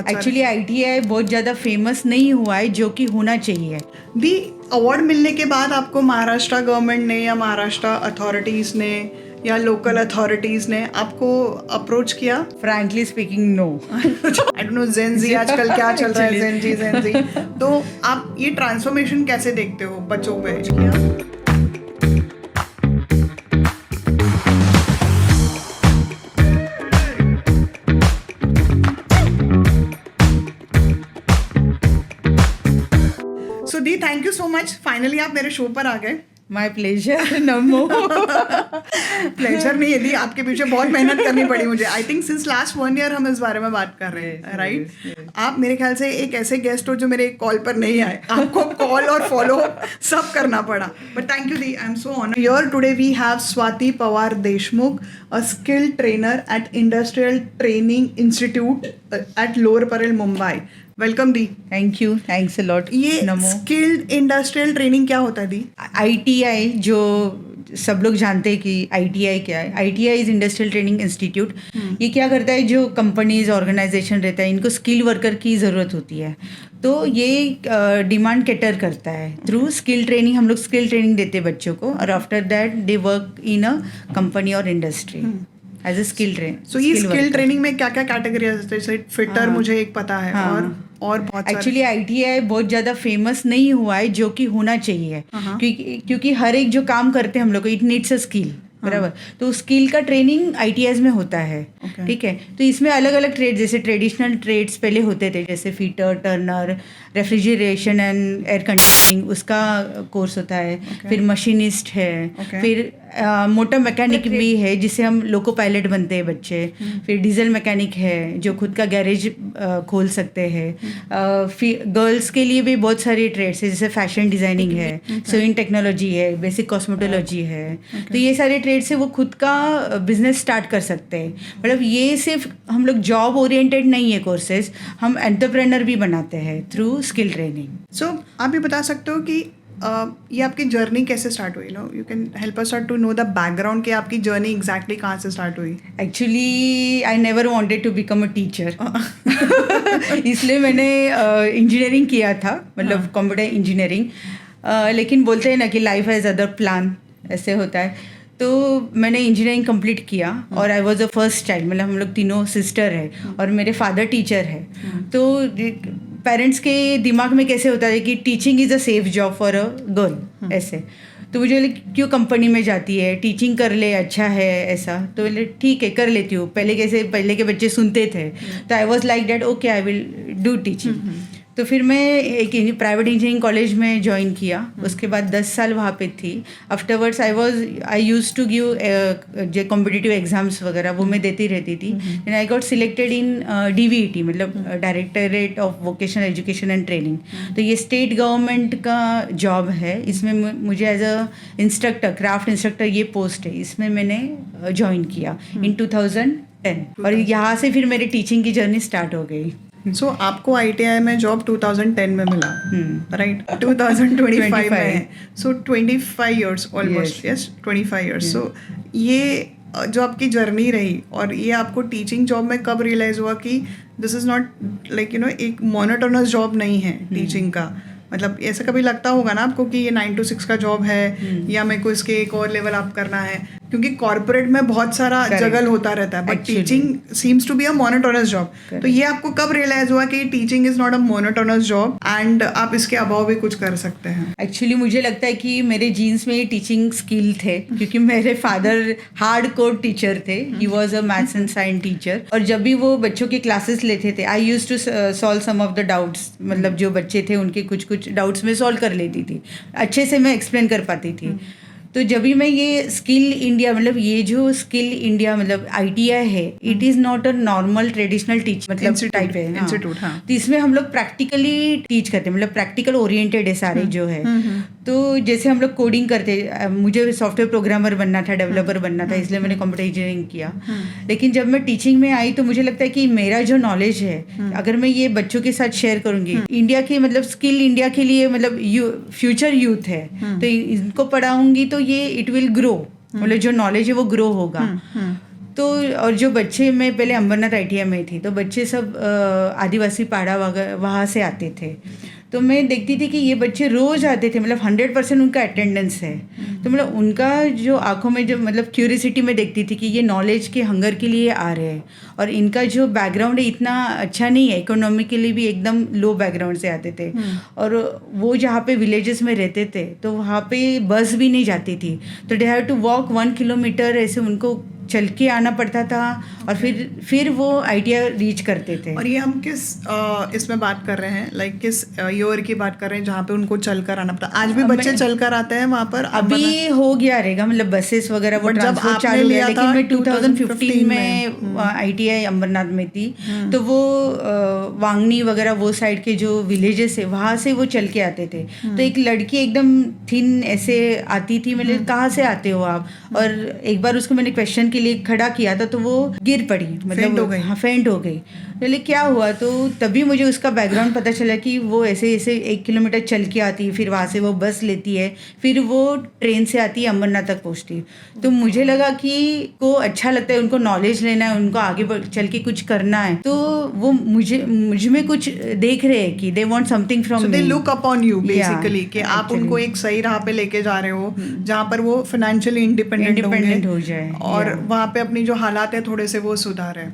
Actually ITI बहुत ज़्यादा famous नहीं हुआ है, जो कि होना चाहिए। दी अवार्ड मिलने के बाद आपको महाराष्ट्र गवर्नमेंट ने या महाराष्ट्र अथॉरिटीज़ ने या लोकल अथॉरिटीज़ ने आपको अप्रोच किया? Frankly speaking no. I don't know Gen Z आजकल क्या चल रहा है, जेन-ज़ी। तो आप ये ट्रांसफॉर्मेशन कैसे देखते हो बच्चों पे? So the, thank you so much, finally आप मेरे शो पर आ गए। My pleasure. नमो। प्लेजर नहीं है दी, आपके पीछे बहुत मेहनत करनी पड़ी मुझे। I think since last 1 year हम इस बारे में बात कर रहे हैं, राइट? आप मेरे ख्याल से एक ऐसे गेस्ट हो जो मेरे कॉल पर नहीं आए, आपको कॉल और फॉलो सब करना पड़ा। बट थैंक यू दी, I am so honoured. Here today we have Swati Pawar Deshmukh, a skill trainer at industrial training institute at lower Parel, Mumbai. Welcome दी। Thank you, thanks a lot. ये नमो। स्किल्ड इंडस्ट्रियल ट्रेनिंग क्या होता है दी? ITI जो सब लोग जानते हैं कि ITI क्या है। ITI is industrial training institute. ये क्या करता है, जो कंपनीज ऑर्गेनाइजेशन रहता है, इनको स्किल वर्कर की ज़रूरत होती है, तो ये डिमांड कैटर करता है। थ्रू स्किल ट्रेनिंग हम लोग स्किल ट्रेनिंग देते हैं बच्चों को, और after that they work in a company और industry as a skill train. So ये स्किल ट्रेनिंग में क्या क्या कैटेगरी है? जैसे फिटर मुझे एक पता है, और बहुत सारे। एक्चुअली ITI बहुत ज़्यादा फेमस नहीं हुआ है, जो कि होना चाहिए, क्योंकि हर एक जो काम करते हैं हम लोग को, इट नीड्स अ स्किल, बराबर। तो स्किल का ट्रेनिंग ITIs में होता है, ठीक है। तो इसमें अलग अलग ट्रेड, जैसे ट्रेडिशनल ट्रेड्स पहले होते थे, जैसे fitter, Turner, refrigeration and air conditioning, उसका कोर्स होता है। फिर मशीनिस्ट है, फिर मोटर मैकेनिक भी है, जिससे हम लोको पायलट बनते हैं बच्चे। फिर डीजल मैकेनिक है, जो खुद का गैरेज खोल सकते हैं। गर्ल्स के लिए भी बहुत सारी ट्रेड्स है, जैसे फैशन डिज़ाइनिंग है, सोइंग टेक्नोलॉजी है, बेसिक कॉस्मेटोलॉजी है। तो ये सारे ट्रेड से वो खुद का बिजनेस स्टार्ट कर सकते हैं। मतलब ये सिर्फ हम लोग जॉब ओरिएंटेड नहीं है कोर्सेज, हम एंटरप्रेन्योर भी बनाते हैं थ्रू स्किल ट्रेनिंग। सो आप ये बता सकते हो कि ये आपकी जर्नी कैसे स्टार्ट हुई? You can help us to know the background कि आपकी जर्नी एग्जैक्टली कहाँ से स्टार्ट हुई? Actually I never wanted to become a teacher. इसलिए मैंने इंजीनियरिंग किया था, मतलब कंप्यूटर इंजीनियरिंग। लेकिन बोलते हैं ना कि लाइफ हैज़ अदर प्लान, ऐसे होता है। तो मैंने इंजीनियरिंग कंप्लीट किया, और I was the first child, मतलब हम लोग तीनों सिस्टर है, और मेरे फादर टीचर है। तो पेरेंट्स के दिमाग में कैसे होता है कि teaching is a safe job for a girl, ऐसे। तो मुझे क्यों कंपनी में जाती है, टीचिंग कर ले, अच्छा है, ऐसा। तो बोले ठीक है, कर लेती हूँ। पहले के बच्चे सुनते थे, तो I was like that, okay I will do teaching. तो फिर मैं एक प्राइवेट इंजीनियरिंग कॉलेज में ज्वाइन किया। उसके बाद 10 साल वहाँ पे थी। Afterwards I use to give जो कॉम्पिटिटिव एग्जाम्स वगैरह, वो मैं देती रहती थी। And I got selected in DVET, मतलब directorate of vocational education and training. तो ये स्टेट गवर्नमेंट का जॉब है। इसमें मुझे as a instructor, craft instructor, ये पोस्ट है, इसमें मैंने ज्वाइन किया इन 2010। और यहाँ से फिर मेरी टीचिंग की जर्नी स्टार्ट हो गई। सो आपको ITI में जॉब 2010 में मिला, राइट? 2025 में है। सो 25 years ऑलमोस्ट, यस 25 years। सो ये जो आपकी जर्नी रही, और ये आपको टीचिंग जॉब में कब रियलाइज़ हुआ कि दिस इज़ नॉट लाइक एक मोनोटोनस जॉब नहीं है टीचिंग का? मतलब ऐसा कभी लगता होगा ना आपको कि ये 9 to 6 का जॉब है, या मेरे को इसके एक और लेवल अप करना है, क्योंकि कॉर्पोरेट में बहुत सारा जगल होता रहता है, but teaching seems to be a monotonous job. तो ये आपको कब रियलाइज हुआ कि teaching is not a monotonous job and आप इसके अभाव भी कुछ कर सकते हैं? एक्चुअली मुझे लगता है कि मेरे जीन्स में ये टीचिंग स्किल थे, क्योंकि मेरे फादर हार्ड कोर टीचर थे। He was a maths and science teacher, और जब भी वो बच्चों की क्लासेस लेते थे, I use to solve some of the doubts. मतलब जो बच्चे थे उनके कुछ डाउट्स में सॉल्व कर लेती थी, अच्छे से मैं एक्सप्लेन कर पाती थी। तो जब भी मैं ये स्किल इंडिया, मतलब ये जो स्किल इंडिया मतलब ITI है, it is not a normal traditional teach मतलब टाइप है इंस्टीट्यूट। हाँ। तो इसमें हम लोग प्रैक्टिकली टीच करते हैं, मतलब प्रैक्टिकल ओरिएंटेड है सारे जो है। तो जैसे हम लोग कोडिंग करते, मुझे सॉफ्टवेयर प्रोग्रामर बनना था, डेवलपर बनना था, इसलिए मैंने कंप्यूटर इंजीनियरिंग किया। लेकिन जब मैं टीचिंग में आई तो मुझे लगता है कि मेरा जो नॉलेज है, अगर मैं ये बच्चों के साथ शेयर करूंगी, इंडिया के मतलब स्किल इंडिया के लिए, मतलब फ्यूचर यूथ है, तो इनको पढ़ाऊंगी तो ये इट विल ग्रो, मतलब जो नॉलेज है वो ग्रो होगा। तो और जो बच्चे, मैं पहले अंबरनाथ ITI में थी, तो बच्चे सब आदिवासी पाड़ा वगैरह वहाँ से आते थे। तो मैं देखती थी कि ये बच्चे रोज़ आते थे, मतलब 100% उनका अटेंडेंस है। तो मतलब उनका जो आंखों में जो मतलब क्यूरियोसिटी में देखती थी कि ये नॉलेज के हंगर के लिए आ रहे हैं, और इनका जो बैकग्राउंड है इतना अच्छा नहीं है, इकोनॉमिकली भी एकदम लो बैकग्राउंड से आते थे। और वो जहाँ पे विलेजेस में रहते थे तो वहाँ पे बस भी नहीं जाती थी, तो they have to walk 1 kilometre, ऐसे उनको चल के आना पड़ता था, और फिर वो ITI रीच करते थे। और ये हम किस इसमें बात कर रहे हैं, लाइक किस ईयर की बात कर रहे हैं जहाँ पे उनको चलकर आना पड़ता? आज भी बच्चे चलकर आते हैं वहाँ पर? अभी हो गया रहेगा, मतलब बसेस वगैरह वो ट्रांसपोर्ट चालू है, लेकिन मैं 2015 में ITI अंबरनाथ में थी, तो वो वांगनी वगैरह वो साइड के जो विलेजेस है वहाँ से वो चल के आते थे। तो एक लड़की एकदम थिन ऐसे आती थी, मैंने कहाँ से आते हो आप? और एक बार उसको मैंने क्वेश्चन के लिए खड़ा किया था तो वो गिर पड़ी, मतलब हाँ फेंट हो गई। बोले क्या हुआ? तो तभी मुझे उसका बैकग्राउंड पता चला कि वो ऐसे 1 किलोमीटर चल के आती है, फिर वहाँ से वो बस लेती है, फिर वो ट्रेन से आती है, अंबरनाथ तक पहुँचती है। तो मुझे लगा कि को अच्छा लगता है, उनको नॉलेज लेना है, उनको आगे चल के कुछ करना है, तो वो मुझ में कुछ देख रहे हैं कि they want something from me, they look upon you basically, कि आप उनको एक सही राह पे लेके जा रहे हो जहाँ पर वो फाइनेंशियली इंडिपेंडेंट हो जाए और वहाँ पे अपनी जो हालात है थोड़े से वो सुधारे।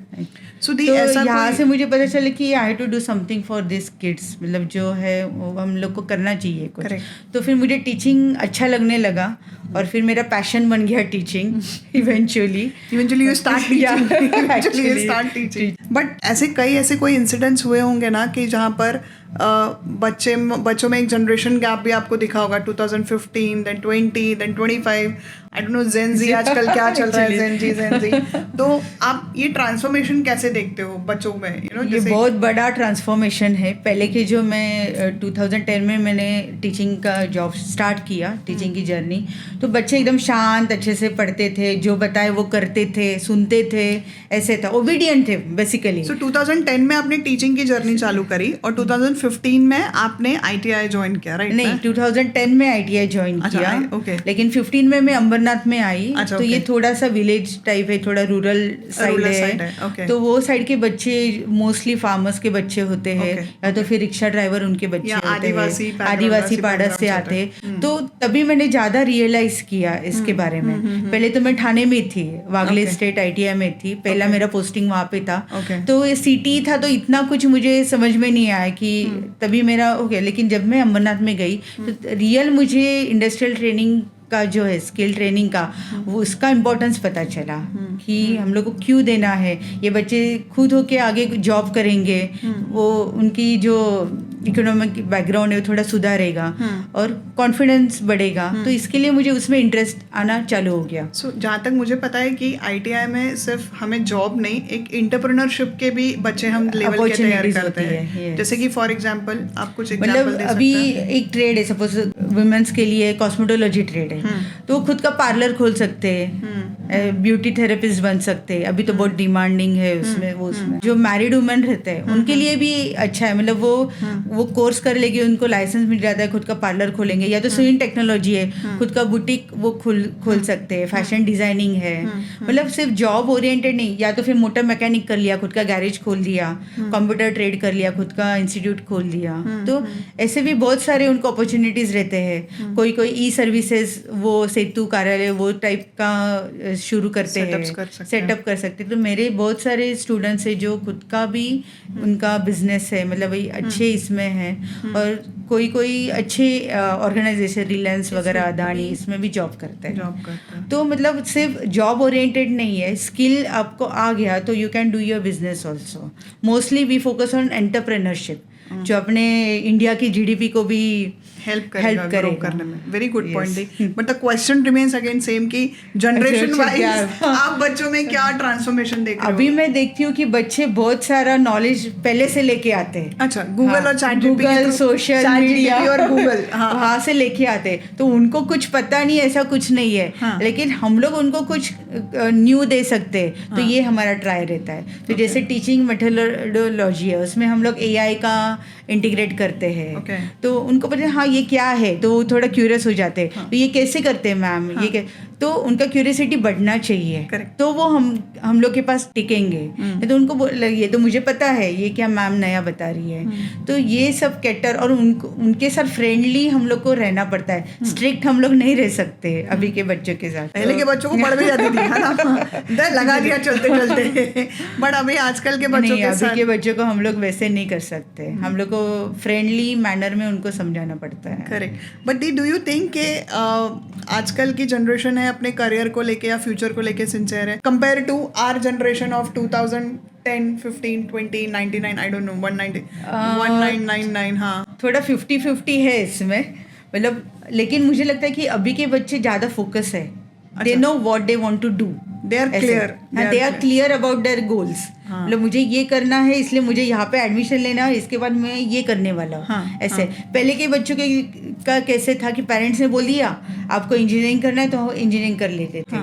तो यहाँ से मुझे पता चला कि I have to do something for this kids, मतलब जो है वो हम लोग को करना चाहिए कुछ। तो फिर मुझे टीचिंग अच्छा लगने लगा, और फिर मेरा पैशन बन गया teaching. Eventually you start teaching. But ऐसे कोई इंसिडेंट्स हुए होंगे ना कि जहाँ पर बच्चों में एक जनरेशन गैप भी आपको दिखा होगा, 2015 then 20 then 25, I don't know gen Z आजकल क्या चल रहा है, जेन जी। तो आप ये ट्रांसफॉर्मेशन कैसे देखते हो बच्चों में? ये बहुत बड़ा ट्रांसफॉर्मेशन है। पहले के जो मैं 2010 में मैंने टीचिंग का जॉब स्टार्ट किया, टीचिंग की जर्नी, तो बच्चे एकदम शांत अच्छे से पढ़ते थे, जो बताए वो करते थे, सुनते थे, ऐसे था, ओबीडियंट थे बेसिकली। सो 2010 में आपने टीचिंग की जर्नी चालू करी और 2015 में आपने ITI ज्वाइन किया, राइट? नहीं, 2010 में ITI ज्वाइन किया, लेकिन 15 में मैं अंबरनाथ में आई। तो ये थोड़ा सा विलेज टाइप है, थोड़ा रूरल साइड है। तो वो साइड के बच्चे मोस्टली फार्मर्स के बच्चे होते हैं, या तो फिर रिक्शा ड्राइवर उनके बच्चे होते हैं, आदिवासी पाड़ा से आते। तो तभी मैंने ज़्यादा रियलाइज किया इसके बारे में। पहले तो मैं ठाणे में थी, वागले स्टेट ITI में थी, पहला मेरा पोस्टिंग वहाँ पे था। तो ये सिटी था, तो इतना कुछ मुझे समझ में नहीं आया कि तभी मेरा हो गया। लेकिन जब मैं अंबरनाथ में गई तो रियल मुझे इंडस्ट्रियल ट्रेनिंग का जो है, स्किल ट्रेनिंग का, वो उसका इम्पोर्टेंस पता चला कि हम लोग को क्यों देना है। ये बच्चे खुद होके आगे जॉब करेंगे, वो उनकी जो इकोनॉमिक बैकग्राउंड है वो थोड़ा सुधारेगा और कॉन्फिडेंस बढ़ेगा। तो इसके लिए मुझे उसमें इंटरेस्ट आना चालू हो गया। सो जहाँ तक मुझे पता है कि ITI में सिर्फ हमें जॉब नहीं, एक एंटरप्रेन्योरशिप के भी बच्चे हम लेवल के तैयार करते हैं। जैसे कि फॉर एग्जांपल आप कुछ एग्जांपल दे सकते हैं? अभी एक ट्रेड है, सपोज वुमेन्स के लिए कॉस्मेटोलॉजी ट्रेड है, तो वो खुद का पार्लर खोल सकते हैं, ब्यूटी थेरेपिस्ट बन सकते हैं। अभी तो बहुत डिमांडिंग है उसमें। उसमें जो मैरिड वुमेन रहते हैं उनके लिए भी अच्छा है, मतलब वो कोर्स कर लेंगे, उनको लाइसेंस मिल जाता है, खुद का पार्लर खोलेंगे। या तो स्विन टेक्नोलॉजी है, खुद का बुटीक वो खोल सकते हैं, फैशन डिजाइनिंग है, मतलब सिर्फ जॉब ओरिएंटेड नहीं। या तो फिर मोटर मैकेनिक कर लिया, खुद का गैरेज खोल दिया, कंप्यूटर ट्रेड कर लिया, खुद का इंस्टीट्यूट खोल दिया। तो ऐसे भी बहुत सारे उनको अपॉर्चुनिटीज रहते हैं। कोई ई सर्विसेज, वो सेतु कार्यालय वो टाइप का शुरू करते हैं, सेटअप कर सकते हैं। तो मेरे बहुत सारे स्टूडेंट्स हैं जो खुद का भी उनका बिजनेस है, मतलब वही अच्छे इसमें है। और कोई अच्छे ऑर्गेनाइजेशन, रिलायंस वगैरह, अदानी, इसमें भी जॉब करते हैं। तो मतलब सिर्फ जॉब ओरिएंटेड नहीं है, स्किल आपको आ गया तो you can do your business also. Mostly we focus on entrepreneurship, जो अपने इंडिया की GDP को भी हेल्प करेगा करने में। Very good point. But the question remains again same कि जनरेशन वाइज आप बच्चों में क्या ट्रांसफॉर्मेशन देख रहे हो? अभी मैं देखती हूँ कि बच्चे बहुत सारा नॉलेज पहले से लेके आते हैं। अच्छा, गूगल और गूगल, सोशल मीडिया और गूगल वहाँ से लेके आते हैं। तो उनको कुछ पता नहीं, ऐसा कुछ नहीं है, लेकिन हम लोग उनको कुछ न्यू दे सकते हैं। तो ये हमारा ट्राई रहता है। तो जैसे टीचिंग मेथोडोलॉजी है, उसमें हम लोग AI का इंटीग्रेट करते हैं। तो उनको पता है हाँ ये क्या है, तो वो थोड़ा क्यूरियस हो जाते हैं। तो ये कैसे करते हैं मैम, ये तो तो उनका क्यूरियोसिटी बढ़ना चाहिए। Correct. तो वो हम लोग के पास टिकेंगे। तो उनको ये तो मुझे पता है ये क्या मैम नया बता रही है। तो ये सब कैटर और उनके साथ फ्रेंडली हम लोग को रहना पड़ता है। स्ट्रिक्ट हम लोग नहीं रह सकते अभी के बच्चों के साथ। पहले के बच्चों को पढ़ भी जाती थी है ना, डर लगा दिया चलते चलते, बट अभी आजकल के बच्चों के साथ अभी के बच्चों को हम लोग वैसे नहीं कर सकते। हम लोग को फ्रेंडली मैनर में उनको समझाना पड़ता है। Correct. But do you think के आजकल की जनरेशन है अपने करियर को लेके या फ्यूचर को लेके सिंसियर है compare to our generation of 2010, 15, 20, 99, I don't know, 1999? हाँ, थोड़ा 50-50 है इसमें, मतलब लेकिन मुझे लगता है कि अभी के बच्चे ज़्यादा फोकस है। They know what they want to do, they are clear, they are clear about their goals. मतलब मुझे ये करना है, इसलिए मुझे यहाँ पे एडमिशन लेना है, इसके बाद मैं ये करने वाला हूँ। ऐसे पहले के बच्चों के का कैसे था कि पेरेंट्स ने बोल दिया आपको इंजीनियरिंग करना है तो इंजीनियरिंग कर लेते थे।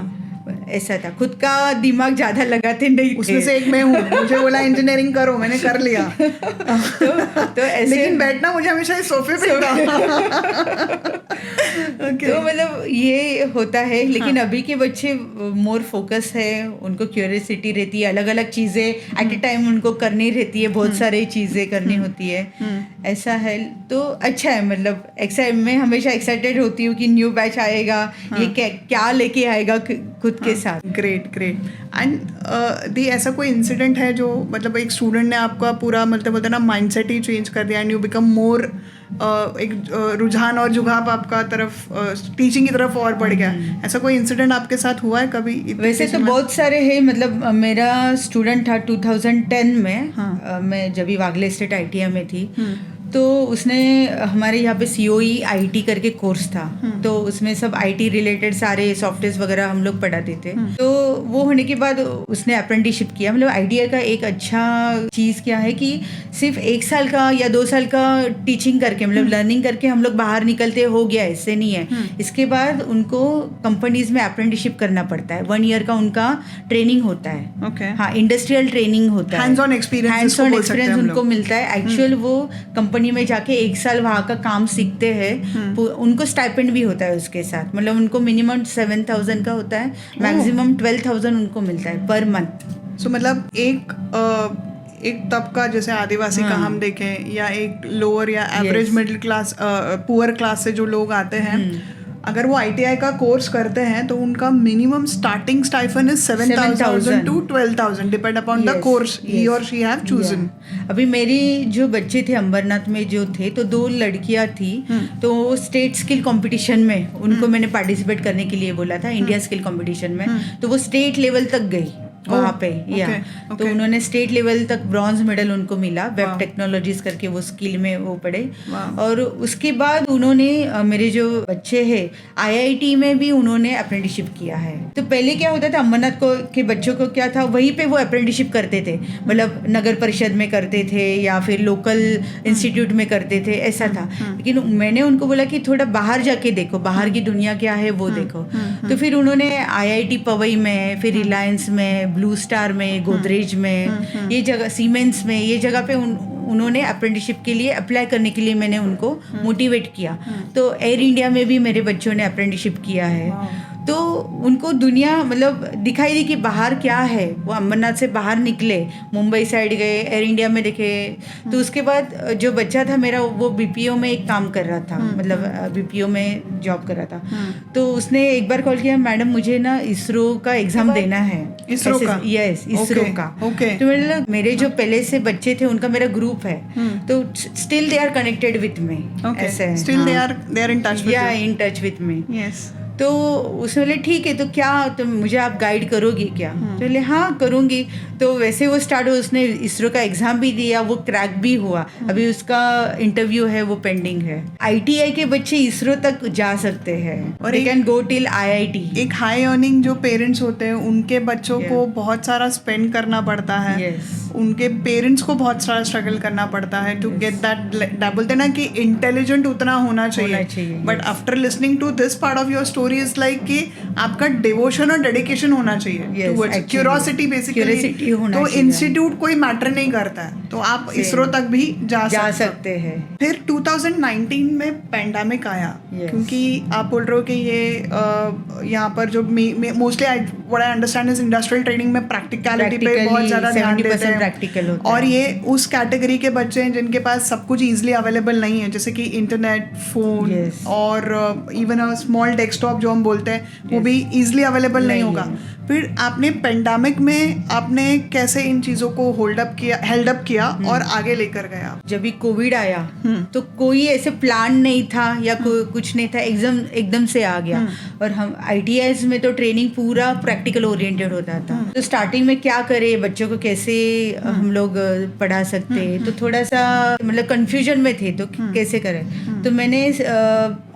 ऐसा था, खुद का दिमाग ज्यादा लगाते नहीं थे। उसमें से एक मैं हूँ, मुझे बोला इंजीनियरिंग करो, मैंने कर लिया। तो ऐसे लेकिन बैठना मुझे हमेशा इस सोफे पे था। तो मतलब ये होता है। लेकिन अभी के बच्चे मोर फोकस है, उनको क्यूरियोसिटी रहती है, अलग अलग चीज़ें एट ए टाइम उनको करनी रहती है, बहुत सारी चीज़ें करनी होती है। ऐसा है तो अच्छा है। मतलब मैं हमेशा एक्साइटेड होती हूँ कि न्यू बैच आएगा, ये क्या लेके आएगा खुद के साथ। Great great. एंड ऐसा कोई इंसिडेंट है जो मतलब एक स्टूडेंट ने आपका पूरा मतलब बोलते हैं ना माइंडसेट ही चेंज कर दिया एंड यू बिकम मोर एक रुझान और झुकाव आपका तरफ टीचिंग की तरफ और बढ़ गया? ऐसा कोई इंसिडेंट आपके साथ हुआ है कभी? वैसे तो बहुत सारे हैं। मतलब मेरा स्टूडेंट था 2010 में। मैं जब भी वागले स्टेट ITI में थी तो उसने हमारे यहाँ पे COE IT करके कोर्स था। तो उसमें सब IT रिलेटेड सारे सॉफ्टवेयर वगैरह हम लोग पढ़ाते थे। तो वो होने के बाद उसने अप्रेंटिसशिप किया। मतलब ITI का एक अच्छा चीज़ क्या है कि सिर्फ 1 साल का या 2 साल का टीचिंग करके, मतलब लर्निंग करके हम लोग बाहर निकलते हो गया, ऐसे नहीं है। इसके बाद उनको कंपनीज में अप्रेंटिसशिप करना पड़ता है। 1 ईयर का उनका ट्रेनिंग होता है। ओके। हाँ, इंडस्ट्रियल ट्रेनिंग होता है, हैंड्स ऑन एक्सपीरियंस उनको मिलता है। एक्चुअल वो कंपनी में जाके 1 साल वहाँ का काम सीखते हैं। उनको स्टाइपेंड भी होता है उसके साथ। मतलब उनको मिनिमम 7,000 का होता है, मैक्सिमम 12,000 उनको मिलता है पर मंथ। सो मतलब एक तबका जैसे आदिवासी का हम देखें या एक लोअर या average middle class poor class से जो लोग आते हैं, अगर वो ITI का कोर्स करते हैं तो उनका minimum starting stipend is 7,000 to 12,000 depend upon the course he or she have chosen. अभी मेरी जो बच्चे थे अंबरनाथ में जो थे, तो 2 लड़कियां थी। तो स्टेट स्किल कंपटीशन में उनको मैंने पार्टिसिपेट करने के लिए बोला था, इंडिया स्किल कंपटीशन में। तो वो स्टेट लेवल तक गई वहाँ पे। तो उन्होंने स्टेट लेवल तक ब्रॉन्ज मेडल उनको मिला। वेब टेक्नोलॉजीज करके वो स्किल में वो पढ़े। और उसके बाद उन्होंने मेरे जो बच्चे हैं IIT में भी उन्होंने अप्रेंटिसशिप किया है। तो पहले क्या होता था, अमरनाथ के बच्चों को क्या था, वहीं पे वो अप्रेंटिसशिप करते थे। मतलब नगर परिषद में करते थे या फिर लोकल इंस्टीट्यूट में करते थे, ऐसा था। लेकिन मैंने उनको बोला कि थोड़ा बाहर जाके देखो, बाहर की दुनिया क्या है वो देखो। तो फिर उन्होंने IIT पवई में, फिर रिलायंस में, ब्लू स्टार में, गोदरेज में, ये जगह, सीमेंस में, ये जगह पे उन्होंने अप्रेंटिसशिप के लिए अप्लाई करने के लिए मैंने उनको मोटिवेट किया। तो एयर इंडिया में भी मेरे बच्चों ने अप्रेंटिसशिप किया है। तो उनको दुनिया मतलब दिखाई दी कि बाहर क्या है। वो अमरनाथ से बाहर निकले, मुंबई साइड गए, एयर इंडिया में देखे। तो उसके बाद जो बच्चा था मेरा, वो BPO में एक काम कर रहा था, मतलब BPO में जॉब कर रहा था। तो उसने एक बार कॉल किया, मैडम मुझे ना इसरो का एग्जाम देना है। इसरो का? यस, इसरो का। तो मेरे जो पहले से बच्चे थे उनका मेरा ग्रुप है, तो still they are connected with me. ऐसे still they are in touch with me. Yes. तो उसने बोले ठीक है, तो क्या तो मुझे आप गाइड करोगी क्या? तो बोले हाँ करूँगी। तो वैसे वो स्टार्ट हुआ, उसने इसरो का एग्जाम भी दिया, वो क्रैक भी हुआ। अभी उसका इंटरव्यू है, वो पेंडिंग है। ITI के बच्चे इसरो तक जा सकते हैं और they can go till IIT। एक हाई अर्निंग जो पेरेंट्स होते हैं उनके बच्चों को बहुत सारा स्पेंड करना पड़ता है। उनके पेरेंट्स को बहुत सारा स्ट्रगल करना पड़ता है टू गेट दैट। बोलते ना कि इंटेलिजेंट उतना होना चाहिए। But after listening to this part of your story is like कि आपका डिवोशन और डेडिकेशन होना चाहिए, Yes, क्यूरोसिटी Curiosity बेसिकली। होना तो चाहिए। इंस्टीट्यूट कोई मैटर नहीं करता है, तो आप इसरो तक भी जा सकते हैं। फिर 2019 में पैंडेमिक आया, Yes. क्योंकि आप बोल रहे हो कि ये यहाँ पर जो mostly what I understand is industrial training में प्रैक्टिकलिटी पे बहुत ज़्यादा ध्यान देते हैं, प्रैक्टिकल होता है। और ये उस कैटेगरी के बच्चे हैं जिनके पास सब कुछ ईजिली अवेलेबल नहीं है, जैसे कि इंटरनेट, फोन Yes. और इवन अ स्मॉल डेस्कटॉप जो हम बोलते हैं, वो भी ईजिली अवेलेबल नहीं होगा। फिर आपने पेंडेमिक में आपने कैसे इन चीज़ों को हेल्ड अप किया और आगे लेकर गया? जब भी कोविड आया तो कोई ऐसे प्लान नहीं था या कुछ नहीं था, एकदम से आ गया। और हम ITIs में तो ट्रेनिंग पूरा प्रैक्टिकल ओरिएंटेड होता था, तो स्टार्टिंग में क्या करें, बच्चों को कैसे हम लोग पढ़ा सकते हैं, तो थोड़ा सा मतलब कंफ्यूजन में थे, तो कैसे करें। तो मैंने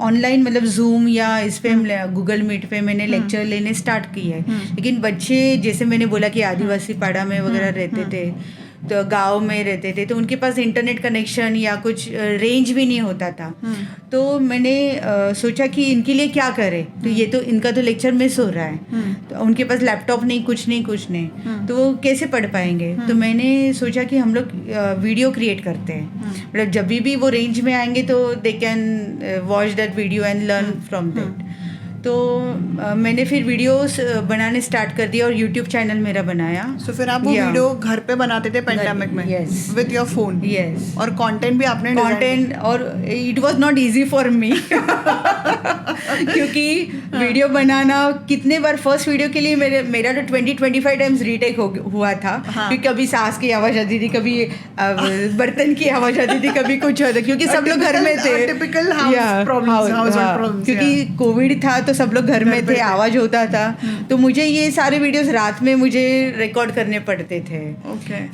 ऑनलाइन मतलब जूम या इस पे गूगल मीट पे मैंने लेक्चर लेने स्टार्ट किए है। लेकिन बच्चे, जैसे मैंने बोला कि आदिवासी पाड़ा में वगैरह रहते थे, तो गांव में रहते थे, तो उनके पास इंटरनेट कनेक्शन या कुछ रेंज भी नहीं होता था। तो मैंने सोचा कि इनके लिए क्या करें, तो ये तो इनका तो लेक्चर मिस हो रहा है, तो उनके पास लैपटॉप नहीं, कुछ नहीं, तो वो कैसे पढ़ पाएंगे। तो मैंने सोचा कि हम लोग वीडियो क्रिएट करते हैं, मतलब जब भी वो रेंज में आएंगे तो they can watch that video and learn from that. तो मैंने फिर वीडियोस बनाने स्टार्ट कर दिया और यूट्यूब चैनल मेरा बनाया। तो फिर आप वो वीडियो घर पे बनाते थे पेंडेमिक में? Yes. With your phone? Yes. और कंटेंट भी आपने और it was not easy for me क्योंकि वीडियो बनाना कितने बार, फर्स्ट वीडियो के लिए मेरा तो 20-25 टाइम्स रीटेक हुआ था। क्योंकि कभी सांस की आवाज़ आती थी, कभी बर्तन की आवाज़ आती थी, कभी कुछ होता, क्योंकि सब लोग घर में थे। टिपिकल प्रॉब्लम्स, क्योंकि कोविड था तो सब लोग घर में थे, आवाज होता था, तो मुझे ये सारे वीडियोस रात में मुझे रिकॉर्ड करने पड़ते थे।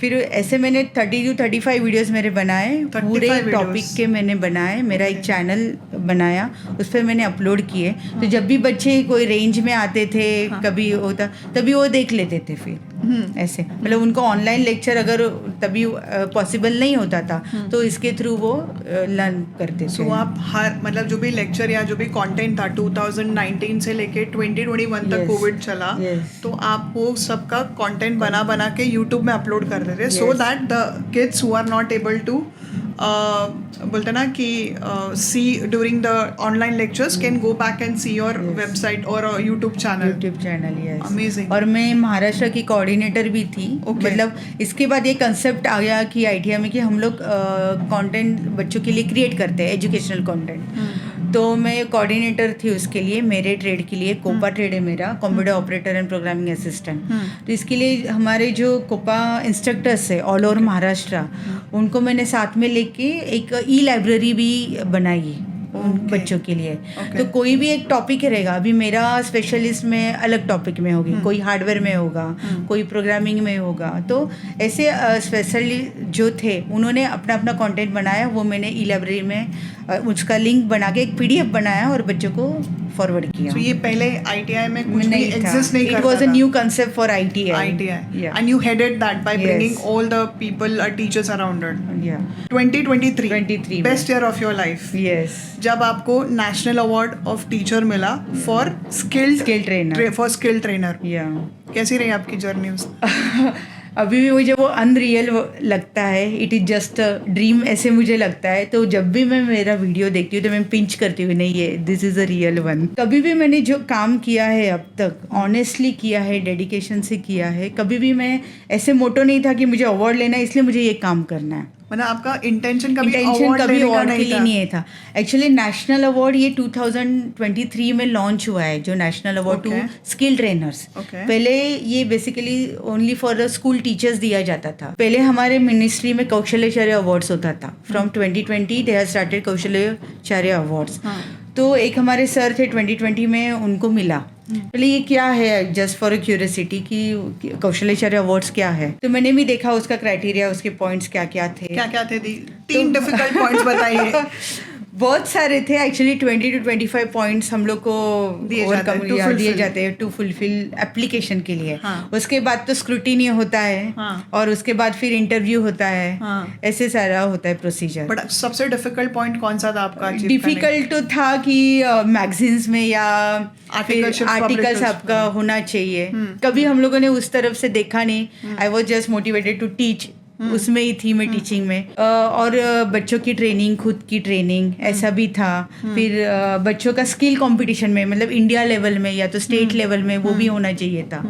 फिर ऐसे मैंने 30-35 वीडियोस मेरे बनाए, पूरे टॉपिक के मैंने बनाए। मेरा एक चैनल बनाया, उस पर मैंने अपलोड किए। तो जब भी बच्चे कोई रेंज में आते थे, कभी होता, तभी वो देख लेते थे। फिर ऐसे मतलब उनको ऑनलाइन लेक्चर अगर तभी पॉसिबल नहीं होता था, तो इसके थ्रू वो लर्न करते थे। सो आप हर मतलब जो भी लेक्चर या जो भी कंटेंट था 2019 से लेके 2021 तक कोविड चला, तो आप वो सबका कंटेंट बना के यूट्यूब में अपलोड कर देते, so that the kids who are not able to बोलते ना कि see during the online lectures can go back and see your website और यूट्यूब चैनल। Yes, amazing. और मैं महाराष्ट्र की कोऑर्डिनेटर भी थी। मतलब इसके बाद ये कंसेप्ट आ गया कि ITI में कि हम लोग कंटेंट बच्चों के लिए क्रिएट करते हैं, एजुकेशनल कंटेंट। तो मैं कोऑर्डिनेटर थी उसके लिए, मेरे ट्रेड के लिए। कोपा ट्रेड है मेरा, computer operator and programming assistant. तो इसके लिए हमारे जो कोपा इंस्ट्रक्टर्स है ऑल ओवर महाराष्ट्र, उनको मैंने साथ में लेके एक लाइब्रेरी भी बनाई उन बच्चों के लिए। तो कोई भी एक टॉपिक रहेगा, अभी मेरा स्पेशलिस्ट में अलग टॉपिक में होगी, कोई हार्डवेयर में होगा, कोई प्रोग्रामिंग में होगा। तो ऐसे स्पेशली जो थे उन्होंने अपना अपना कंटेंट बनाया, वो मैंने लाइब्रेरी में उसका लिंक बना के एक PDF बनाया और बच्चों को फॉरवर्ड किया। तो ये पहले ITI में कुछ भी एग्जिस्ट नहीं करता था। It was a new concept for ITI and you headed that by bringing all the people teachers around it. 2023 best year of your life. Yes. जब आपको नेशनल अवार्ड ऑफ टीचर मिला for skill trainer. कैसी रही आपकी journey उसमें? अभी भी मुझे वो अनरियल लगता है, it is just a dream ऐसे मुझे लगता है। तो जब भी मैं मेरा वीडियो देखती हूँ तो मैं पिंच करती हूँ, नहीं ये this is a real one. कभी भी मैंने जो काम किया है अब तक ऑनेस्टली किया है, डेडिकेशन से किया है। कभी भी मैं ऐसे मोटो नहीं था कि मुझे अवार्ड लेना है इसलिए मुझे ये काम करना है। मतलब आपका इंटेंशन कभी अवार्ड के लिए नहीं था। एक्चुअली नेशनल अवार्ड ये 2023 में लॉन्च हुआ है, जो national award to skill trainers. पहले ये basically only for school teachers दिया जाता था। पहले हमारे मिनिस्ट्री में कौशल्याचार्य अवार्ड्स होता था। From 2020 they have started Kaushalyacharya awards. तो एक हमारे सर थे 2020 में, उनको मिला। पहले ये क्या है, जस्ट फॉर क्यूरियोसिटी कि कौशल्याचार्य अवार्ड्स क्या है। तो मैंने भी देखा उसका क्राइटेरिया, उसके पॉइंट्स क्या क्या थे। 3 डिफिकल्ट पॉइंट्स बताइए। बहुत सारे थे एक्चुअली 20 to 25 पॉइंट्स हम लोग को दिए जाते हैं टू फुलफिल एप्लीकेशन के लिए। उसके बाद तो स्क्रूटिनी होता है और उसके बाद फिर इंटरव्यू होता है, ऐसे सारा होता है प्रोसीजर। बट सबसे डिफिकल्ट पॉइंट कौन सा था आपका? डिफिकल्ट तो था कि मैगजीन्स में या आर्टिकल्स आपका होना चाहिए। कभी हम लोगों ने उस तरफ से देखा नहीं। I was just motivated to teach, उसमें ही थी मैं टीचिंग में। और बच्चों की ट्रेनिंग, खुद की ट्रेनिंग ऐसा भी था। फिर बच्चों का स्किल कंपटीशन में, मतलब इंडिया लेवल में या तो स्टेट लेवल में, वो भी होना चाहिए था।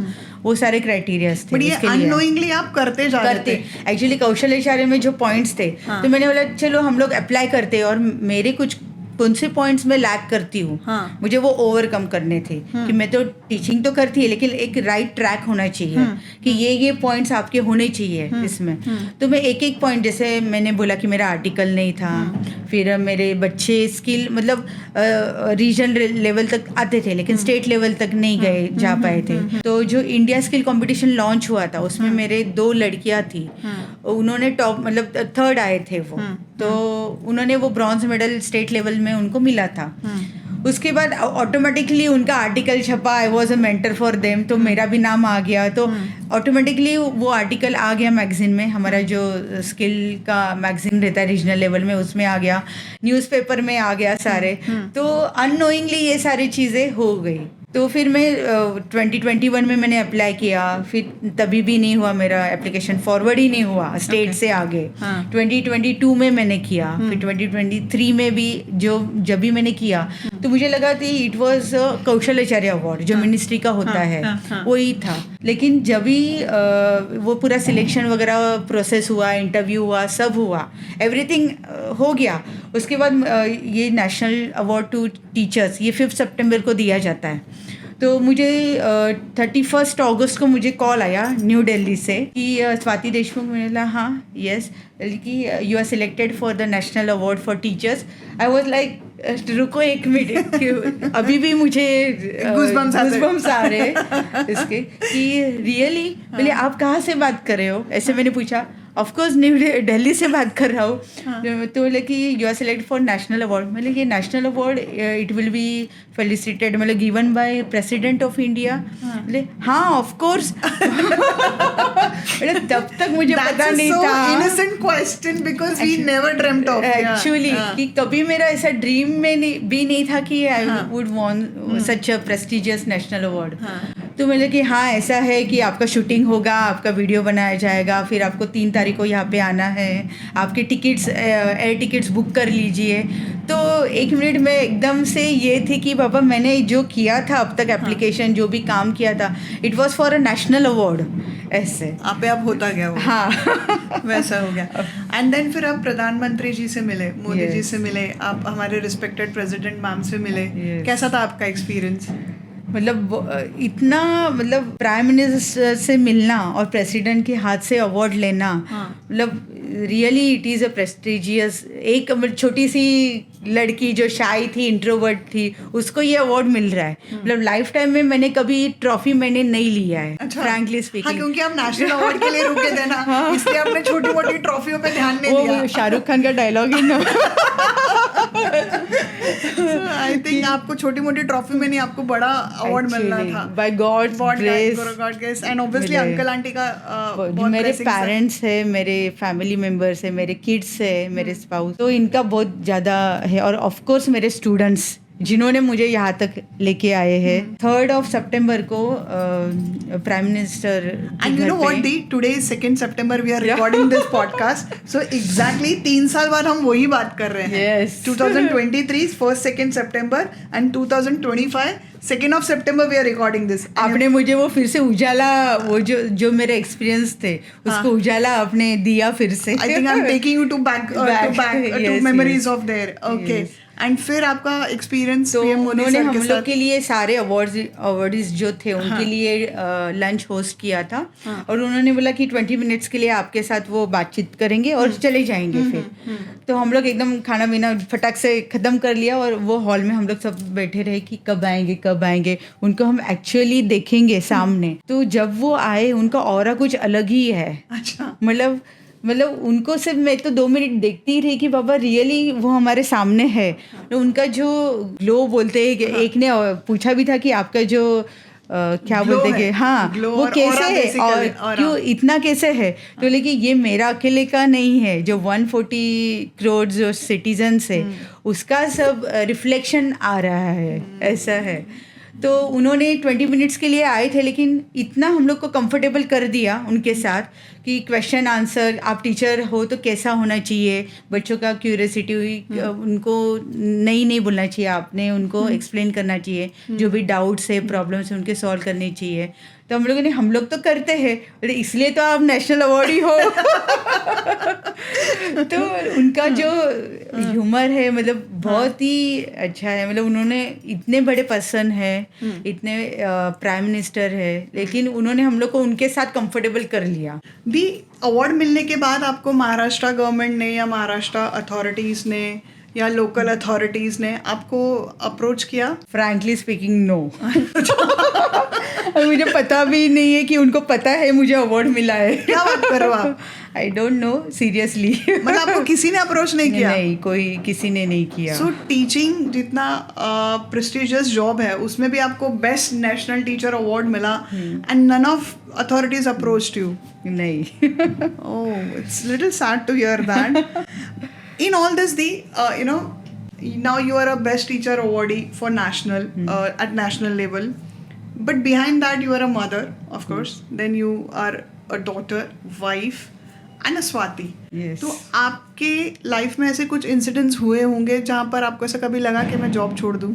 वो सारे क्राइटेरियाज थे। बट ये अननोइंगली आप करते जा रहे थे। एक्चुअली कौशल्याचार्य में जो पॉइंट्स थे, तो मैंने बोला चलो हम लोग अप्लाई करते, और मेरे कुछ कौन से पॉइंट्स में लैक करती हूँ, मुझे वो ओवरकम करने थे। कि मैं तो टीचिंग तो करती है, लेकिन एक राइट ट्रैक होना चाहिए कि ये पॉइंट्स आपके होने चाहिए इसमें। तो मैं एक एक पॉइंट, जैसे मैंने बोला कि मेरा आर्टिकल नहीं था, फिर मेरे बच्चे स्किल मतलब रीजन लेवल तक आते थे लेकिन स्टेट लेवल तक नहीं गए जा पाए थे। तो जो इंडिया स्किल कंपटीशन लॉन्च हुआ था उसमें मेरे 2 लड़कियां थी, उन्होंने टॉप मतलब 3rd आए थे वो। तो उन्होंने वो ब्रॉन्ज मेडल स्टेट लेवल में उनको मिला था। उसके बाद ऑटोमेटिकली उनका आर्टिकल छपा, I was a mentor for them, तो मेरा भी नाम आ गया। तो ऑटोमेटिकली वो आर्टिकल आ गया मैगजीन में, हमारा जो स्किल का मैगजीन रहता है रीजनल लेवल में, उसमें आ गया, न्यूज़पेपर में आ गया सारे। तो अननोइंगली ये सारी चीज़ें हो गई। तो फिर मैं 2021 में मैंने अप्लाई किया, फिर तभी भी नहीं हुआ, मेरा एप्लीकेशन फॉरवर्ड ही नहीं हुआ स्टेट से आगे। 2022 में मैंने किया, फिर 2023 में भी जब भी मैंने किया तो मुझे लगा कि इट वाज कौशल्याचार्य अवार्ड जो मिनिस्ट्री का होता है वही था। लेकिन जब भी वो पूरा सिलेक्शन वगैरह प्रोसेस हुआ, इंटरव्यू हुआ, सब हुआ, एवरीथिंग हो गया, उसके बाद ये नेशनल अवार्ड टू टीचर्स ये 5 सितंबर को दिया जाता है। तो मुझे 31 अगस्त को मुझे कॉल आया न्यू दिल्ली से कि स्वाति देशमुख। मैंने बोला हाँ यस, कि you are selected for the national award for teachers. I was like रुको एक मिनट, अभी भी मुझे गूज़बम्स आ रहे इसके कि रियली। बोले आप कहाँ से बात कर रहे हो, ऐसे मैंने पूछा। ऑफकोर्स न्यू दिल्ली से बात कर रहा हूँ। तो बोले कि you are select for national award. मतलब ये national award it will be felicitated, मतलब given by president of India. बोले हाँ ऑफकोर्स। तब तक मुझे पता नहीं था। Innocent question because we never dreamed of actually कि कभी मेरा ऐसा ड्रीम में भी नहीं था कि I would want such a prestigious national award. तो मैंने कि हाँ ऐसा है कि आपका शूटिंग होगा, आपका वीडियो बनाया जाएगा, फिर आपको 3 तारीख को यहाँ पे आना है, आपके टिकट्स एयर टिकट्स बुक कर लीजिए। तो 1 मिनट में एकदम से ये थी कि पापा मैंने जो किया था अब तक एप्लीकेशन जो भी काम किया था it was for a national award, ऐसे आप होता गया वो। हाँ वैसा हो गया। एंड देन फिर आप प्रधानमंत्री जी से मिले, मोदी जी से मिले, आप हमारे रिस्पेक्टेड प्रेसिडेंट मैम से मिले। कैसा था आपका एक्सपीरियंस? मतलब इतना, मतलब प्राइम मिनिस्टर से मिलना और प्रेसिडेंट के हाथ से अवार्ड लेना, मतलब really it is a prestigious. एक छोटी सी लड़की जो शाई थी, इंट्रोवर्ट थी, उसको ये अवार्ड मिल रहा है। मतलब लाइफ टाइम में मैंने कभी ट्रॉफी मैंने नहीं लिया है, फ्रैंकली स्पीकिंग। हाँ, क्योंकि आप नेशनल अवार्ड के लिए रुके थे ना, इसलिए आपने छोटी मोटी ट्रॉफियों पे ध्यान नहीं दिया। शाहरुख खान का डायलॉग है ना। आई थिंक आपको छोटी मोटी ट्रॉफी में नहीं, आपको बड़ा अवार्ड मिलना था। By God grace and obviously uncle aunty का मेरे पेरेंट्स है, मेरे फैमिली मेंबर्स है, मेरे किड्स है, मेरे स्पाउस, तो इनका बहुत ज़्यादा है। और ऑफ कोर्स मेरे स्टूडेंट्स जिन्होंने मुझे यहाँ तक लेके आए हैं। 3 सितंबर को prime minister and you know what the today is 2 सितंबर we are recording this podcast, so exactly 3 साल बाद हम वही बात कर रहे हैं। 2023 1st 2nd September and 2025 2nd of September we are recording this. आपने मुझे वो फिर से उजाला, वो जो मेरे एक्सपीरियंस थे उसको उजाला आपने दिया फिर से। I think I'm taking you to back to memories of there. Okay. And फिर आपका एक्सपीरियंस? तो उन्होंने हम लोग के लिए सारे अवार्ड्स जो थे उनके लिए लंच होस्ट किया था। और उन्होंने बोला कि 20 मिनट्स के लिए आपके साथ वो बातचीत करेंगे और चले जाएंगे। फिर तो हम लोग एकदम खाना पीना फटाक से ख़त्म कर लिया और वो हॉल में हम लोग सब बैठे रहे कि कब आएंगे, उनको हम एक्चुअली देखेंगे सामने। तो जब वो आए उनका ऑरा कुछ अलग ही है। अच्छा। मतलब मतलब उनको सिर्फ मैं तो 2 मिनट देखती ही रही कि बाबा रियली वो हमारे सामने है। तो उनका जो ग्लो बोलते हैं कि एक ने पूछा भी था कि आपका जो क्या Glow बोलते हैं कि है, हाँ glow वो और कैसे aura है basically, और aura। क्यों इतना कैसे है। तो लेकिन ये मेरा अकेले का नहीं है, जो 140 करोड़ जो सिटीजन्स है उसका सब रिफ्लेक्शन आ रहा है, ऐसा है। तो उन्होंने 20 मिनट्स के लिए आए थे, लेकिन इतना हम लोग को कंफर्टेबल कर दिया उनके साथ कि क्वेश्चन आंसर, आप टीचर हो तो कैसा होना चाहिए, बच्चों का क्यूरियोसिटी हुई, उनको नहीं बोलना चाहिए, आपने उनको एक्सप्लेन करना चाहिए, जो भी डाउट्स है प्रॉब्लम्स है उनके सॉल्व करने चाहिए। तो हम लोगों ने हम लोग तो करते हैं, अरे इसलिए तो आप नेशनल अवार्ड ही हो। तो उनका जो ह्यूमर है मतलब बहुत ही अच्छा है। मतलब उन्होंने इतने बड़े पर्सन है, इतने प्राइम मिनिस्टर है, लेकिन उन्होंने हम लोग को उनके साथ कंफर्टेबल कर लिया। दी अवार्ड मिलने के बाद आपको महाराष्ट्र गवर्नमेंट ने या महाराष्ट्र अथॉरिटीज़ ने या लोकल अथॉरिटीज़ ने आपको अप्रोच किया? Frankly speaking no. और मुझे पता भी नहीं है कि उनको पता है मुझे अवार्ड मिला है। क्या बात कर रहे हो आप? आई डोंट नो सीरियसली। मतलब आपको किसी ने अप्रोच नहीं किया? नहीं, कोई किसी ने नहीं किया। सो टीचिंग जितना प्रेस्टिजियस जॉब है उसमें भी आपको बेस्ट नेशनल टीचर अवार्ड मिला and none of authorities approached you? नहीं। Oh, it's little sad to hear that. In all this, now you are a best teacher awardee for national at national level, but behind that you are a mother, of course. Then you are a daughter, wife, and a Swati. Yes. तो आपके life में ऐसे कुछ incidents हुए होंगे जहाँ पर आपको ऐसा कभी लगा कि मैं जॉब छोड़ दूँ?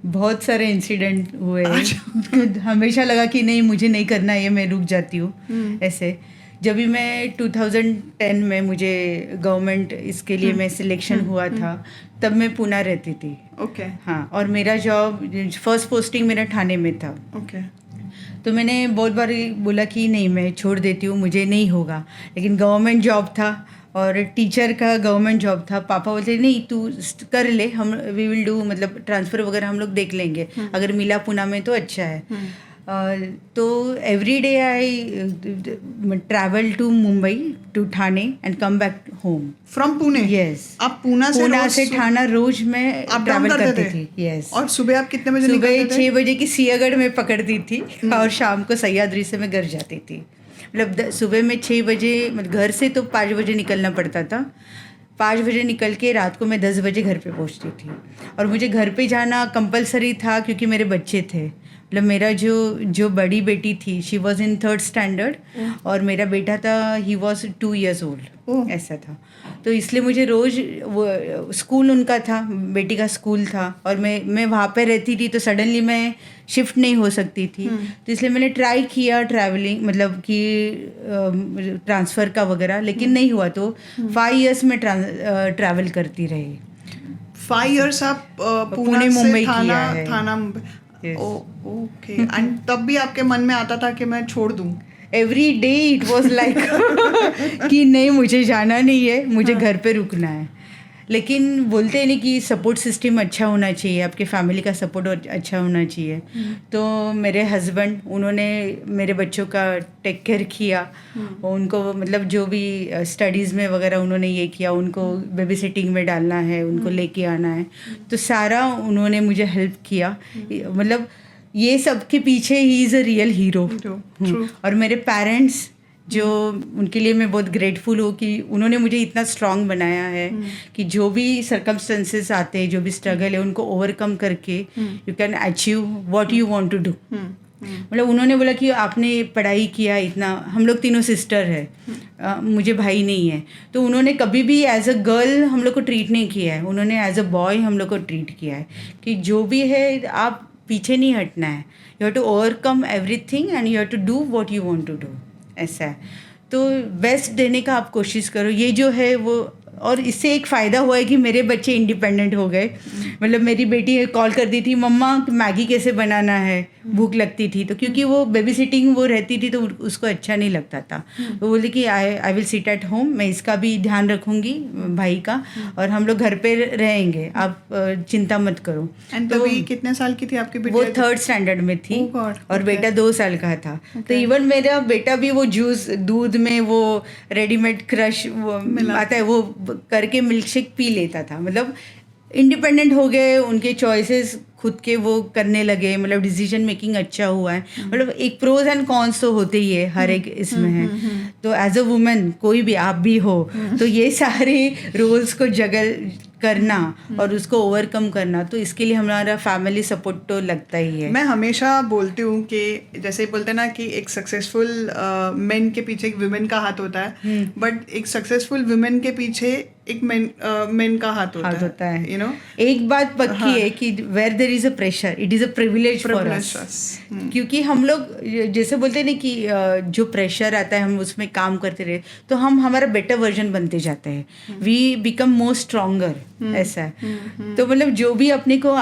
बहुत सारे इंसिडेंट हुए। हमेशा लगा कि नहीं मुझे नहीं करना है, मैं रुक जाती हूँ ऐसे। जब भी मैं 2010 में मुझे गवर्नमेंट इसके लिए मैं सिलेक्शन हुआ था, तब मैं पुणे रहती थी। ओके। हाँ, और मेरा जॉब फर्स्ट पोस्टिंग मेरा ठाणे में था। ओके। तो मैंने बहुत बार बोला कि नहीं मैं छोड़ देती हूँ, मुझे नहीं होगा, लेकिन गवर्नमेंट जॉब था और टीचर का गवर्नमेंट जॉब था। पापा बोलते नहीं तू कर ले, हम वी विल डू, मतलब ट्रांसफ़र वगैरह हम लोग देख लेंगे, अगर मिला पुणे में तो अच्छा है। तो every day I travel to Mumbai to Thane and come back home from Pune? Yes. आप पुणे से ठाणा रोज मैं ट्रैवल करती थी। यस। और सुबह आप कितने बजे सुबह निकलते थे? 6 बजे की सियागढ़ में पकड़ती थी और शाम को सह्याद्री से मैं घर जाती थी। मतलब सुबह में 6 बजे, मतलब घर से तो 5 बजे निकलना पड़ता था। 5 बजे निकल के रात को मैं 10 बजे घर पे पहुंचती थी। और मुझे घर पे जाना कंपलसरी था क्योंकि मेरे बच्चे थे। मतलब मेरा जो बड़ी बेटी थी she was in 3rd standard और मेरा बेटा था ही वॉज 2 years ओल्ड, ऐसा था। तो इसलिए मुझे रोज़ वो स्कूल उनका था, बेटी का स्कूल था और मैं वहाँ पे रहती थी, तो सडनली मैं शिफ्ट नहीं हो सकती थी। तो इसलिए मैंने ट्राई किया ट्रैवलिंग, मतलब कि ट्रांसफ़र का वगैरह, लेकिन नहीं हुआ। तो 5 years में ट्रैवल करती रही। 5 years आप पुणे मुंबई किया है। थाना मुंबई। ओके। एंड तब भी आपके मन में आता था कि मैं छोड़ दूं? Every day it was like कि नहीं मुझे जाना नहीं है, मुझे घर पे रुकना है। लेकिन बोलते हैं नहीं कि सपोर्ट सिस्टम अच्छा होना चाहिए, आपके फैमिली का सपोर्ट अच्छा होना चाहिए। तो मेरे हस्बैंड उन्होंने मेरे बच्चों का टेक केयर किया, उनको मतलब जो भी स्टडीज़ में वगैरह उन्होंने ये किया, उनको बेबी सिटिंग में डालना है, उनको लेके आना है, तो सारा उन्होंने मुझे हेल्प किया। मतलब ये सब के पीछे he is a real hero. और मेरे पेरेंट्स जो, उनके लिए मैं बहुत ग्रेटफुल हूँ कि उन्होंने मुझे इतना स्ट्रांग बनाया है कि जो भी सर्कमस्टेंसेस आते हैं, जो भी स्ट्रगल है, उनको ओवरकम करके you can achieve what you want to do. मतलब उन्होंने बोला कि आपने पढ़ाई किया इतना, हम लोग तीनों सिस्टर है, मुझे भाई नहीं है, तो उन्होंने कभी भी एज अ गर्ल हम लोग को ट्रीट नहीं किया है, उन्होंने एज अ बॉय हम लोग को ट्रीट किया है कि जो भी है आप पीछे नहीं हटना है, you have to overcome everything and you have to do what you want to do, ऐसा है। तो बेस्ट देने का आप कोशिश करो, ये जो है वो। और इससे एक फ़ायदा हुआ है कि मेरे बच्चे इंडिपेंडेंट हो गए, मतलब मेरी बेटी कॉल कर दी थी, मम्मा मैगी कैसे बनाना है, भूख लगती थी तो, क्योंकि वो बेबी सिटिंग वो रहती थी तो उसको अच्छा नहीं लगता था। तो बोली कि I will sit at home, मैं इसका भी ध्यान रखूँगी भाई का, और हम लोग घर पे रहेंगे, आप चिंता मत करो। एंड तभी कितने साल की थी आपकी बेटी? वो 3rd स्टैंडर्ड में थी। Oh God, और okay. बेटा 2 साल का था। तो इवन मेरा बेटा भी वो जूस दूध में वो रेडीमेड क्रश वो आता है वो करके मिल्क शेक पी लेता था। मतलब इंडिपेंडेंट हो गए, उनके चॉइसेस खुद के वो करने लगे, मतलब डिसीजन मेकिंग अच्छा हुआ है। मतलब एक प्रोज एंड कॉन्स तो होते ही है, हर एक इसमें है। तो एज अ वुमेन, कोई भी आप भी हो, तो ये सारे रोल्स को जगल करना और उसको ओवरकम करना, तो इसके लिए हमारा फैमिली सपोर्ट तो लगता ही है। मैं हमेशा बोलती हूँ कि जैसे बोलते हैं ना कि एक सक्सेसफुल मेन के पीछे एक वुमेन का हाथ होता है, बट एक सक्सेसफुल वुमेन के पीछे एक मेन का हाथ होता है। यू नो, एक बात पक्की है कि where there is a pressure, it is a privilege for us. क्योंकि हम लोग जैसे बोलते हैं ना कि जो प्रेशर आता है, हम उसमें काम करते रहे तो हम हमारा बेटर वर्जन बनते जाते हैं, वी बिकम मोर स्ट्रॉन्गर, ऐसा है। तो मतलब जो भी अपने को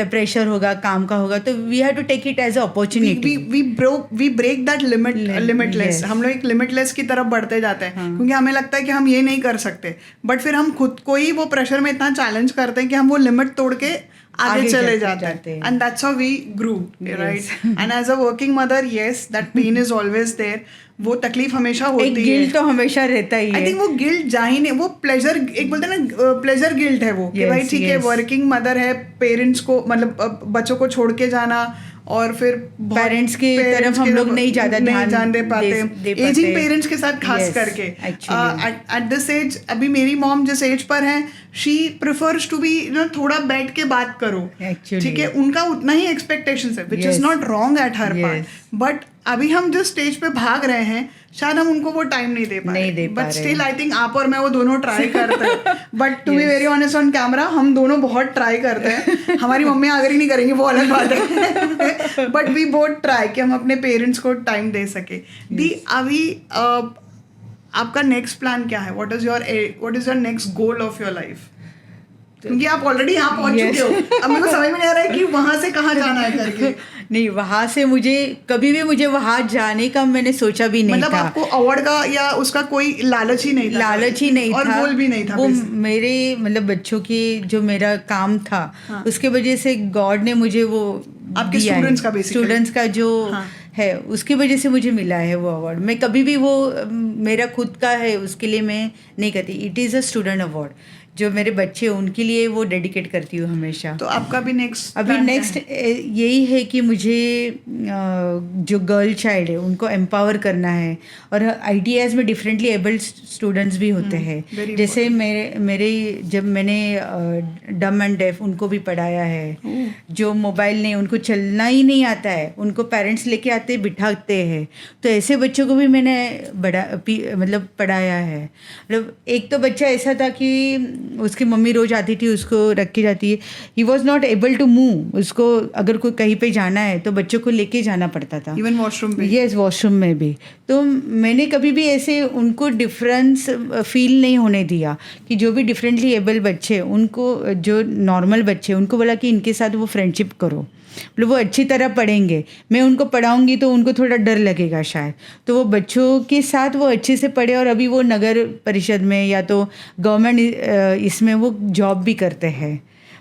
प्रेशर होगा, काम का होगा, तो we have to take it as a opportunity. We break that limitless. हम लोग एक लिमिटलेस की तरफ बढ़ते जाते हैं, क्योंकि हमें लगता है कि हम ये नहीं कर सकते, बट फिर हम खुद को ही वो प्रेशर में इतना चैलेंज करते हैं कि हम वो लिमिट तोड़ के आगे चले जाते हैं। And that's how we grew, right? And as a working mother, yes, that pain is always there. वो तकलीफ हमेशा होती है, गिल्ट तो हमेशा रहता ही है। आई थिंक वो गिल्ट जा ही नहीं, वो प्लेजर, एक बोलते हैं ना प्लेजर गिल्ट है वो, कि भाई ठीक है, वर्किंग मदर है, पेरेंट्स को मतलब बच्चों को छोड़ के जाना, और फिर पेरेंट्स की तरफ हम लोग नहीं ज़्यादा ध्यान दे पाते, एजिंग पेरेंट्स के साथ खास करके। एट दिस एज, अभी मेरी मॉम जिस एज पर है, शी प्रिफर्स टू बी थोड़ा बैठ के बात करो, ठीक है, उनका उतना ही एक्सपेक्टेशंस है, which is not wrong at her part, but अभी हम जिस स्टेज पे भाग रहे हैं, शायद हम उनको वो टाइम नहीं दे पा रहे, बट स्टिल आई थिंक आप और मैं वो दोनों ट्राई करते हैं। But to be very honest on camera, हम दोनों बहुत ट्राई करते हैं। हमारी मम्मी अगर ही नहीं करेंगी वो अलग बात है, बट वी बोथ ट्राई कि हम अपने पेरेंट्स को टाइम दे सके। दी, अभी आपका नेक्स्ट प्लान क्या है? What is your next goal of your life? क्योंकि आप ऑलरेडी यहाँ पहुंच चुके हो, अब मेरे को समझ में नहीं आ रहा है कि वहां से कहाँ जाना है करके। नहीं, वहाँ से मुझे कभी भी वहाँ जाने का मैंने सोचा भी नहीं मतलब था। आपको अवार्ड का या उसका कोई लालच ही नहीं था? लालच ही नहीं और था, गोल भी नहीं था। वो मेरे मतलब बच्चों की जो मेरा काम था, उसके वजह से गॉड ने मुझे वो आपके स्टूडेंट्स का जो है, उसकी वजह से मुझे मिला है वो अवार्ड। मैं कभी भी वो मेरा खुद का है उसके लिए मैं नहीं करती, it is a student award, जो मेरे बच्चे उनके लिए वो डेडिकेट करती हूँ हमेशा। तो आपका भी नेक्स्ट यही है कि मुझे जो गर्ल चाइल्ड है उनको एम्पावर करना है, और ITIs में डिफरेंटली एबल्ड स्टूडेंट्स भी होते हैं। जैसे मेरे जब मैंने डम एंड डेफ उनको भी पढ़ाया है, जो मोबाइल नहीं, उनको चलना ही नहीं आता है, उनको पेरेंट्स लेके आते बिठाते हैं, तो ऐसे बच्चों को भी मैंने मतलब पढ़ाया है। मतलब एक तो बच्चा ऐसा था कि उसकी मम्मी रोज आती थी, उसको रख के जाती है, he was not able to move, उसको अगर कोई कहीं पे जाना है तो बच्चों को लेके जाना पड़ता था, इवन वॉशरूम में। यस, वॉशरूम में भी। तो मैंने कभी भी ऐसे उनको डिफरेंस फील नहीं होने दिया कि जो भी डिफरेंटली एबल बच्चे, उनको जो नॉर्मल बच्चे, उनको बोला कि इनके साथ वो फ्रेंडशिप करो, मतलब वो अच्छी तरह पढ़ेंगे, मैं उनको पढ़ाऊंगी तो उनको थोड़ा डर लगेगा शायद, तो वो बच्चों के साथ वो अच्छे से पढ़े, और अभी वो नगर परिषद में या तो गवर्नमेंट इसमें वो जॉब भी करते हैं,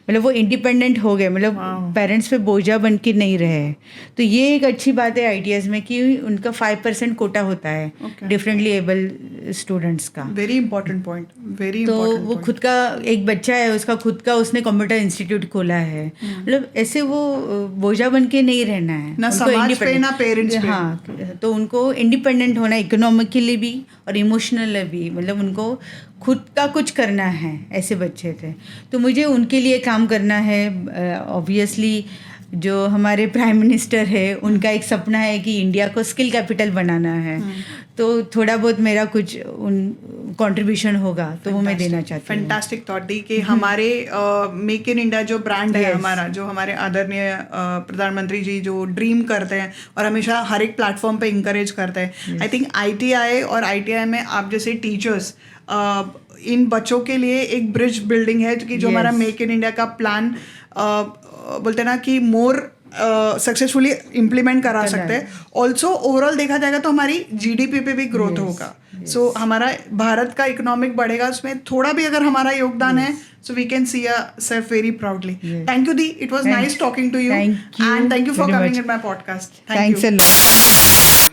मतलब वो इंडिपेंडेंट हो गए, मतलब पेरेंट्स पे बोझा बन के नहीं रहे। तो ये एक अच्छी बात है ITIs में कि उनका 5% कोटा होता है डिफरेंटली एबल स्टूडेंट्स का। वेरी इंपॉर्टेंट पॉइंट, वेरी तो वो खुद का एक बच्चा है, उसका खुद का उसने कंप्यूटर इंस्टीट्यूट खोला है, मतलब ऐसे वो बोझा बन के नहीं रहना है, ना समाज पे ना पेरेंट्स पे। हाँ, तो उनको इंडिपेंडेंट होना, इकोनॉमिकली भी और इमोशनली भी, मतलब उनको खुद का कुछ करना है, ऐसे बच्चे थे। तो मुझे उनके लिए काम करना है। ऑब्वियसली जो हमारे प्राइम मिनिस्टर है, उनका एक सपना है कि इंडिया को स्किल कैपिटल बनाना है, तो थोड़ा बहुत मेरा कुछ कंट्रीब्यूशन होगा तो वो मैं देना चाहती हूँ। फैंटास्टिक थॉट दी कि हमारे मेक इन इंडिया जो ब्रांड है हमारा, जो हमारे आदरणीय प्रधानमंत्री जी जो ड्रीम करते हैं और हमेशा हर एक प्लेटफॉर्म पे इंकरेज करते हैं। आई थिंक ITI और ITI में आप जैसे टीचर्स इन बच्चों के लिए एक ब्रिज बिल्डिंग है कि जो हमारा मेक इन इंडिया का प्लान बोलते हैं ना कि मोर सक्सेसफुली इम्प्लीमेंट करा सकते हैं। ऑल्सो ओवरऑल देखा जाएगा तो हमारी GDP पे भी ग्रोथ होगा। सो हमारा भारत का इकोनॉमिक बढ़ेगा, उसमें थोड़ा भी अगर हमारा योगदान है, so we can see ourselves very proudly. Thank you Di, it was nice talking to you, and thank you for coming in my podcast. Thank you. Thanks a lot.